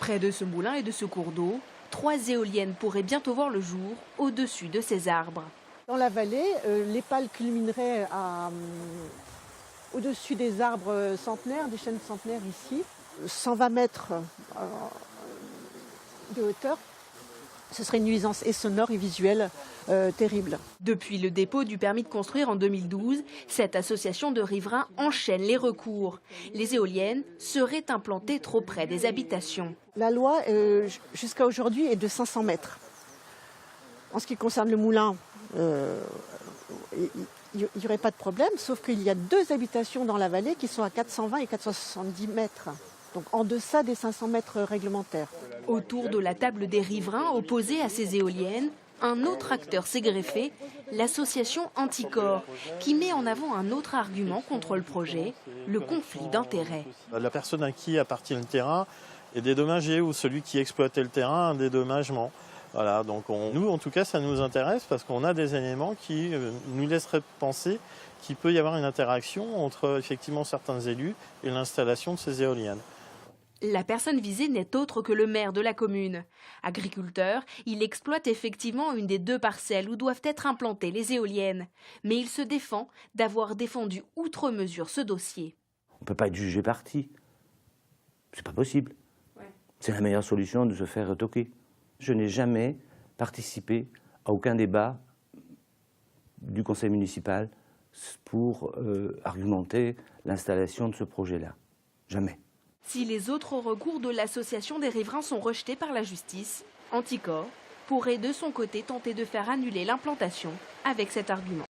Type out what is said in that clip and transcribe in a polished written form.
Près de ce moulin et de ce cours d'eau, 3 éoliennes pourraient bientôt voir le jour au-dessus de ces arbres. Dans la vallée, les pales culmineraient au-dessus des arbres centenaires, des chênes centenaires ici, 120 mètres de hauteur. Ce serait une nuisance et sonore et visuelle terrible. Depuis le dépôt du permis de construire en 2012, cette association de riverains enchaîne les recours. Les éoliennes seraient implantées trop près des habitations. La loi, jusqu'à aujourd'hui, est de 500 mètres. En ce qui concerne le moulin, il n'y aurait pas de problème, sauf qu'il y a 2 habitations dans la vallée qui sont à 420 et 470 mètres. Donc en deçà des 500 mètres réglementaires. Autour de la table des riverains opposés à ces éoliennes, un autre acteur s'est greffé, l'association Anticor, qui met en avant un autre argument contre le projet, le conflit d'intérêts. La personne à qui appartient le terrain est dédommagée ou celui qui exploitait le terrain un dédommagement. Voilà, donc nous, en tout cas, ça nous intéresse parce qu'on a des éléments qui nous laisseraient penser qu'il peut y avoir une interaction entre effectivement certains élus et l'installation de ces éoliennes. La personne visée n'est autre que le maire de la commune. Agriculteur, il exploite effectivement une des 2 parcelles où doivent être implantées les éoliennes. Mais il se défend d'avoir défendu outre mesure ce dossier. On ne peut pas être jugé parti. C'est pas possible. Ouais. C'est la meilleure solution de se faire toquer. Je n'ai jamais participé à aucun débat du conseil municipal pour argumenter l'installation de ce projet-là. Jamais. Si les autres recours de l'association des riverains sont rejetés par la justice, Anticor pourrait de son côté tenter de faire annuler l'implantation avec cet argument.